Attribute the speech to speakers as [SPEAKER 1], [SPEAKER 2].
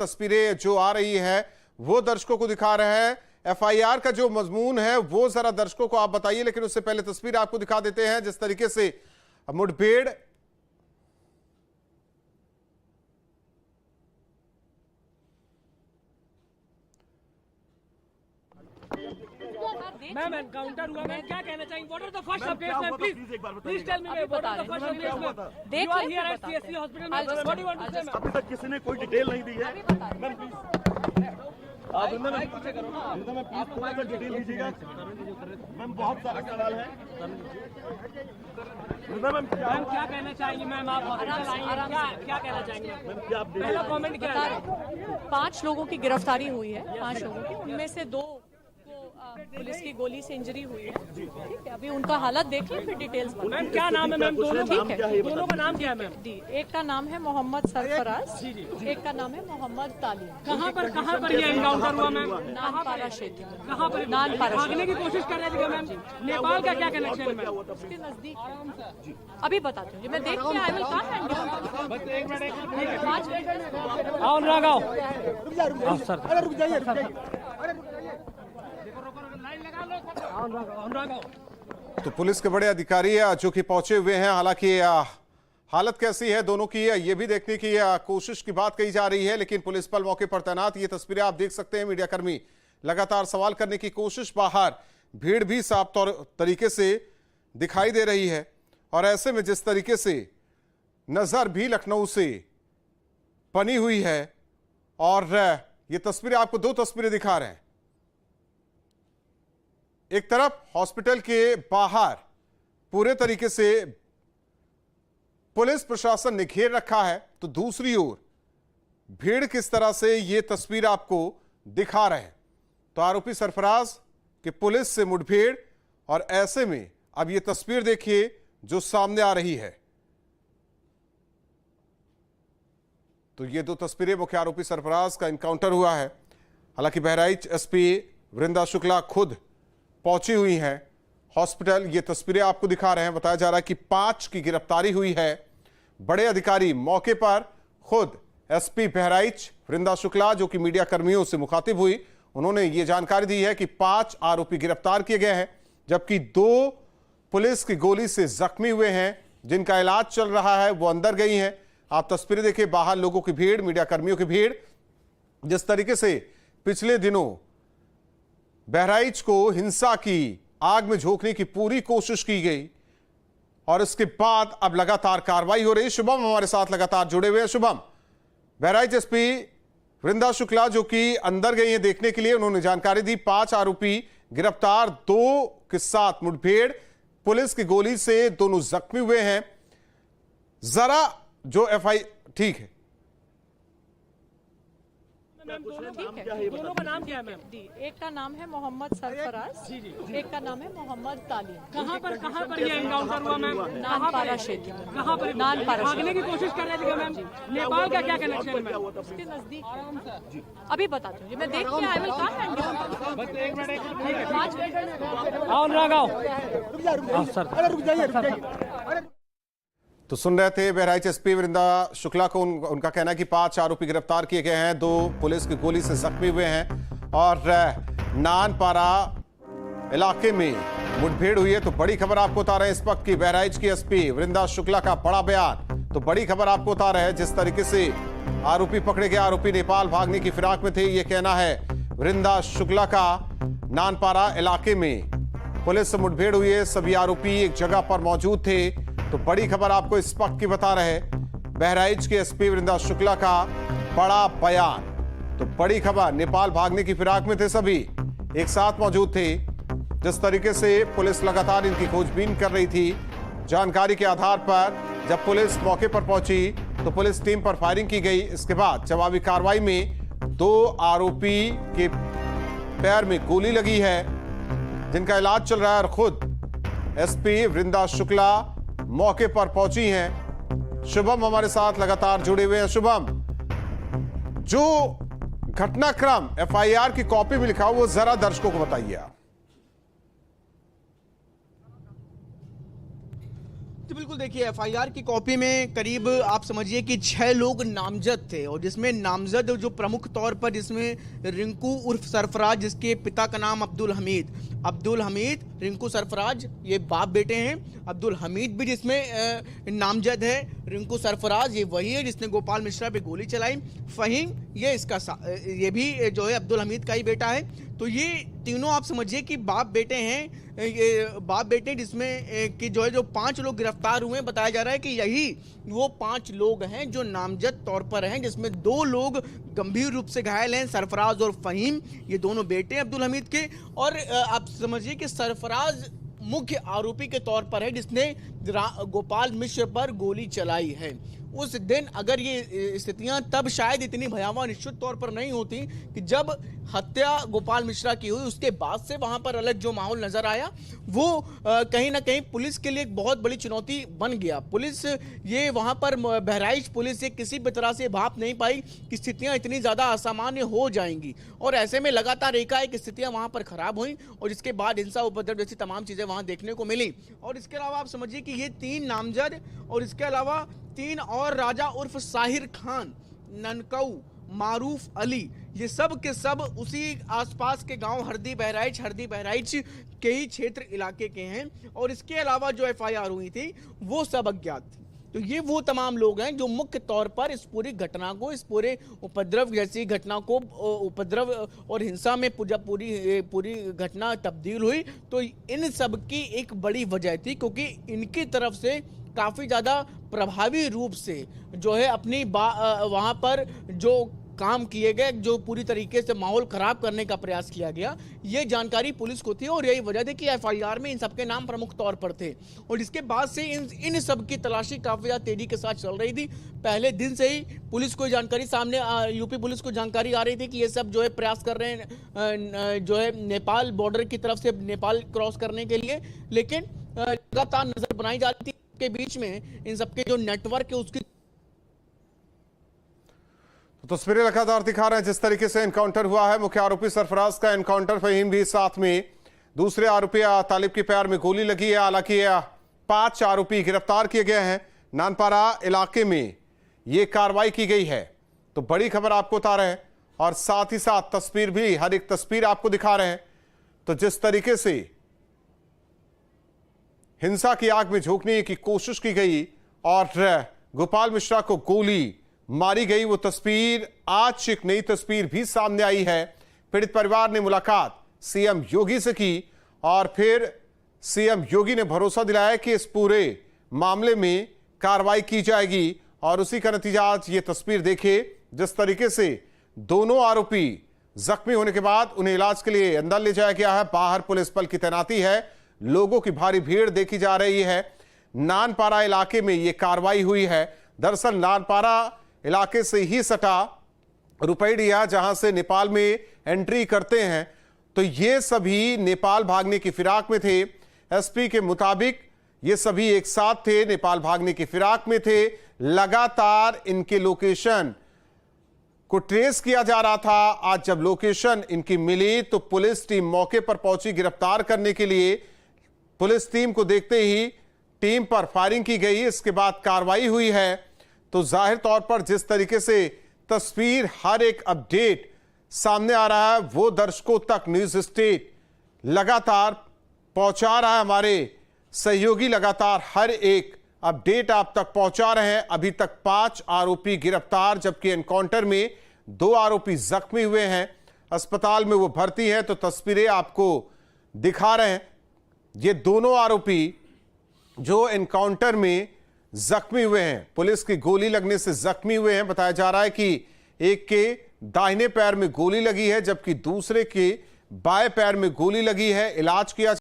[SPEAKER 1] तस्वीरें जो आ रही है वो दर्शकों को दिखा रहे हैं। एफआईआर का जो मजमून है वो जरा दर्शकों को आप बताइए, लेकिन उससे पहले तस्वीर आपको दिखा देते हैं जिस तरीके से मुठभेड़
[SPEAKER 2] मैम एनकाउंटर हुआ, मैं क्या कहना चाहिए? What are the first updates ma'am, please tell me what are the first updates ma'am? देख हियर एट सीएससी हॉस्पिटल में what do you want to say ma'am?
[SPEAKER 3] अभी तक किसी ने कोई डिटेल नहीं दी है मैम। प्लीज आप वृंदा मैम प्लीज थोड़ा सा डिटेल दीजिएगा मैम, बहुत सारे सवाल हैं। वृंदा मैम
[SPEAKER 2] क्या कहना चाहेंगे मैम? आप हॉस्पिटल आई हैं, क्या कहना चाहेंगे मैम?
[SPEAKER 3] क्या आप
[SPEAKER 2] पहला कमेंट क्या है?
[SPEAKER 4] 5 लोगों की गिरफ्तारी हुई है, 5 लोगों की, उनमें से 2 पुलिस की गोली से इंजरी हुई है। ठीक है, अभी उनका हालत देख लें, फिर डिटेल्स बताएं।
[SPEAKER 2] मैम क्या नाम है मैम? दोनों
[SPEAKER 4] ठीक है,
[SPEAKER 2] दोनों का नाम क्या है मैम?
[SPEAKER 4] जी, एक का नाम है मोहम्मद सरफराज, एक का नाम है मोहम्मद तालीम।
[SPEAKER 2] कहाँ पर ये एनकाउंटर हुआ मैम?
[SPEAKER 4] नानपारा क्षेत्र में।
[SPEAKER 2] कहाँ पर?
[SPEAKER 4] नानपारा
[SPEAKER 2] भागने की कोशिश कर रहे थे मैम? नेपाल का क्या कनेक्शन है मैम?
[SPEAKER 4] उसके नजदीक अभी बताती हूँ, मैं देख के I will come and 5 minute.
[SPEAKER 2] आओ अनुराग आओ सर,
[SPEAKER 3] अरे रुक जाइए
[SPEAKER 1] तो पुलिस के बड़े अधिकारी जो कि पहुंचे हुए हैं। हालांकि हालत कैसी है दोनों की ये भी देखने की कोशिश की बात कही जा रही है, लेकिन पुलिस बल मौके पर तैनात। ये तस्वीरें आप देख सकते हैं, मीडियाकर्मी लगातार सवाल करने की कोशिश, बाहर भीड़ भी साफ तरीके से दिखाई दे रही है। और ऐसे में जिस तरीके से नजर भी लखनऊ से बनी हुई है, और ये तस्वीरें आपको 2 तस्वीरें दिखा रहे हैं। एक तरफ हॉस्पिटल के बाहर पूरे तरीके से पुलिस प्रशासन ने घेर रखा है, तो दूसरी ओर भीड़ किस तरह से ये तस्वीर आपको दिखा रहे हैं। तो आरोपी सरफराज के पुलिस से मुठभेड़, और ऐसे में अब ये तस्वीर देखिए जो सामने आ रही है। तो ये 2 तस्वीरें मुख्य आरोपी सरफराज का एनकाउंटर हुआ है। हालांकि बहराइच एसपी वृंदा शुक्ला खुद पहुंची हुई हैं हॉस्पिटल। ये तस्वीरें आपको दिखा रहे हैं। बताया जा रहा है कि 5 की गिरफ्तारी हुई है। बड़े अधिकारी मौके पर खुद एसपी बहराइच वृंदा शुक्ला, जो कि मीडिया कर्मियों से मुखातिब हुई, उन्होंने ये जानकारी दी है कि 5 आरोपी गिरफ्तार किए गए हैं, जबकि 2 पुलिस की गोली से जख्मी हुए हैं, जिनका इलाज चल रहा है, वो अंदर गई हैं। आप तस्वीरें देखिए, बाहर लोगों की भीड़, मीडिया कर्मियों की भीड़। जिस तरीके से पिछले दिनों बहराइच को हिंसा की आग में झोंकने की पूरी कोशिश की गई, और इसके बाद अब लगातार कार्रवाई हो रही है। शुभम हमारे साथ लगातार जुड़े हुए हैं। शुभम, बहराइच एसपी वृंदा शुक्ला जो कि अंदर गई हैं देखने के लिए, उन्होंने जानकारी दी 5 आरोपी गिरफ्तार, 2 के साथ मुठभेड़, पुलिस की गोली से दोनों जख्मी हुए हैं। जरा जो ठीक है
[SPEAKER 2] मैम, दोनों का नाम क्या है मैम?
[SPEAKER 4] जी, एक का नाम है मोहम्मद सरफराज, एक का नाम है मोहम्मद तालीम।
[SPEAKER 2] कहाँ पर ये एनकाउंटर हुआ मैम?
[SPEAKER 4] नानपारा क्षेत्र में।
[SPEAKER 2] कहाँ पर?
[SPEAKER 4] नानपारा
[SPEAKER 2] भागने की कोशिश कर रहे थे मैम? नेपाल का क्या कनेक्शन है मैम?
[SPEAKER 4] उसके नजदीक अभी बताती हूँ, मैं देख के I will come and 5 minute.
[SPEAKER 2] आओ अनुराग आओ सर,
[SPEAKER 3] अरे रुक जाइए
[SPEAKER 1] तो सुन रहे थे बहराइच एसपी वृंदा शुक्ला को। उनका कहना है कि 5 आरोपी गिरफ्तार किए गए हैं, 2 पुलिस की गोली से जख्मी हुए हैं, और नानपारा इलाके में मुठभेड़ हुई है। तो बड़ी खबर आपको बता रहे हैं इस वक्त की बहराइच की एसपी वृंदा शुक्ला का बड़ा बयान। तो बड़ी खबर आपको बता रहे हैं, जिस तरीके से आरोपी पकड़े गए, आरोपी नेपाल भागने की फिराक में थे, ये कहना है वृंदा शुक्ला का। नानपारा इलाके में पुलिस से मुठभेड़ हुई है, सभी आरोपी एक जगह पर मौजूद थे। तो बड़ी खबर आपको इस वक्त की बता रहे हैं बहराइच के एसपी वृंदा शुक्ला का बड़ा बयान। तो बड़ी खबर, नेपाल भागने की फिराक में थे, सभी एक साथ मौजूद थे। जिस तरीके से पुलिस लगातार इनकी खोजबीन कर रही थी, जानकारी के आधार पर जब पुलिस मौके पर पहुंची तो पुलिस टीम पर फायरिंग की गई। इसके बाद जवाबी कार्रवाई में 2 आरोपी के पैर में गोली लगी है, जिनका इलाज चल रहा है, और खुद एसपी वृंदा शुक्ला मौके पर पहुंची हैं। शुभम हमारे साथ लगातार जुड़े हुए हैं। शुभम, जो घटनाक्रम एफआईआर की कॉपी में लिखा वो जरा दर्शकों को बताइए आप।
[SPEAKER 5] बिल्कुल देखिए, एफआईआर की कॉपी में करीब आप समझिए कि 6 लोग नामजद थे, और जिसमें नामजद जो प्रमुख तौर पर जिसमें रिंकू उर्फ सरफराज, जिसके पिता का नाम अब्दुल हमीद, रिंकू सरफराज ये बाप बेटे हैं। अब्दुल हमीद भी जिसमें नामजद है। रिंकू सरफराज ये वही है जिसने गोपाल मिश्रा पे गोली चलाई। फहीम ये भी जो है अब्दुल हमीद का ही बेटा है। तो ये तीनों आप समझिए कि बाप बेटे हैं। ये बाप बेटे जिसमें कि जो है जो 5 लोग गिरफ्तार हुए हैं, बताया जा रहा है कि यही वो 5 लोग हैं जो नामजद तौर पर हैं, जिसमें 2 लोग गंभीर रूप से घायल हैं, सरफराज और फहीम। ये दोनों बेटे हैं अब्दुल हमीद के। और आप समझिए कि सरफराज मुख्य आरोपी के तौर पर है जिसने गोपाल मिश्र पर गोली चलाई है। उस दिन अगर ये स्थितियां तब शायद इतनी भयावह निश्चित तौर पर नहीं होती कि जब हत्या गोपाल मिश्रा की हुई। उसके बाद से वहां पर अलग जो माहौल नजर आया वो कहीं ना कहीं पुलिस के लिए एक बहुत बड़ी चुनौती बन गया। पुलिस ये वहां पर बहराइच पुलिस ये किसी भी तरह से भाप नहीं पाई कि स्थितियां इतनी ज्यादा असामान्य हो जाएंगी, और ऐसे में लगातार एकाएक स्थितियां वहां पर खराब हुई, और जिसके बाद हिंसा उपद्रव जैसी तमाम चीजें वहां देखने को मिली। और इसके अलावा आप समझिए कि ये 3 नामजद और इसके अलावा 3 और राजा उर्फ साहिर खान, ननकऊ, मारूफ अली, ये सब के सब उसी आसपास के गांव हरदी बहराइच के ही क्षेत्र इलाके के हैं। और इसके अलावा जो एफआईआर हुई थी वो सब अज्ञात थी। तो ये वो तमाम लोग हैं जो मुख्य तौर पर इस पूरी घटना को, इस पूरे उपद्रव जैसी घटना को, उपद्रव और हिंसा में पूरी घटना तब्दील हुई। तो इन सब की एक बड़ी वजह थी, क्योंकि इनकी तरफ से काफी ज्यादा प्रभावी रूप से जो है अपनी वहां पर जो काम किए गए, जो पूरी तरीके से माहौल खराब करने का प्रयास किया गया, ये जानकारी पुलिस को थी। और यही वजह थी कि एफआईआर में इन सबके नाम प्रमुख तौर पर थे। और इसके बाद से इन सब की तलाशी काफी ज्यादा तेजी के साथ चल रही थी। पहले दिन से ही पुलिस को जानकारी सामने, यूपी पुलिस को जानकारी आ रही थी कि ये सब जो है प्रयास कर रहे हैं जो है नेपाल बॉर्डर की तरफ से नेपाल क्रॉस करने के लिए। लेकिन लगातार नजर बनाई जा रही थी के बीच में इन सबके जो नेटवर्क है उसकी
[SPEAKER 1] तो तस्वीरें लगातार दिखा रहे हैं जिस तरीके से एनकाउंटर हुआ है। मुख्य आरोपी सरफराज का एनकाउंटर, फहीम भी साथ में, दूसरे आरोपी तालिब के पैर में गोली लगी है। हालांकि 5 आरोपी गिरफ्तार किए गए हैं। नानपारा इलाके में यह कार्रवाई की गई है। तो बड़ी खबर आपको बता रहे हैं, और साथ ही साथ तस्वीर भी, हर एक तस्वीर आपको दिखा रहे हैं। तो जिस तरीके से हिंसा की आग में झोंकने की कोशिश की गई और गोपाल मिश्रा को गोली मारी गई, वो तस्वीर आज एक नई तस्वीर भी सामने आई है। पीड़ित परिवार ने मुलाकात सीएम योगी से की, और फिर सीएम योगी ने भरोसा दिलाया कि इस पूरे मामले में कार्रवाई की जाएगी। और उसी का नतीजा आज ये तस्वीर देखिए, जिस तरीके से दोनों आरोपी जख्मी होने के बाद उन्हें इलाज के लिए अंदर ले जाया गया है। बाहर पुलिस बल की तैनाती है, लोगों की भारी भीड़ देखी जा रही है। नानपारा इलाके में यह कार्रवाई हुई है। दरअसल नानपारा इलाके से ही सटा रुपैडिया, जहां से नेपाल में एंट्री करते हैं, तो ये सभी नेपाल भागने की फिराक में थे। एसपी के मुताबिक ये सभी एक साथ थे, नेपाल भागने की फिराक में थे। लगातार इनके लोकेशन को ट्रेस किया जा रहा था। आज जब लोकेशन इनकी मिली तो पुलिस टीम मौके पर पहुंची गिरफ्तार करने के लिए। पुलिस टीम को देखते ही टीम पर फायरिंग की गई, इसके बाद कार्रवाई हुई है। तो जाहिर तौर पर जिस तरीके से तस्वीर, हर एक अपडेट सामने आ रहा है, वो दर्शकों तक न्यूज स्टेट लगातार पहुंचा रहा है। हमारे सहयोगी लगातार हर एक अपडेट आप तक पहुंचा रहे हैं। अभी तक 5 आरोपी गिरफ्तार, जबकि एनकाउंटर में 2 आरोपी जख्मी हुए हैं, अस्पताल में वो भर्ती हैं। तो तस्वीरें आपको दिखा रहे हैं। ये दोनों आरोपी जो एनकाउंटर में जख्मी हुए हैं, पुलिस की गोली लगने से जख्मी हुए हैं। बताया जा रहा है कि एक के दाहिने पैर में गोली लगी है, जबकि दूसरे के बाएं पैर में गोली लगी है। इलाज किया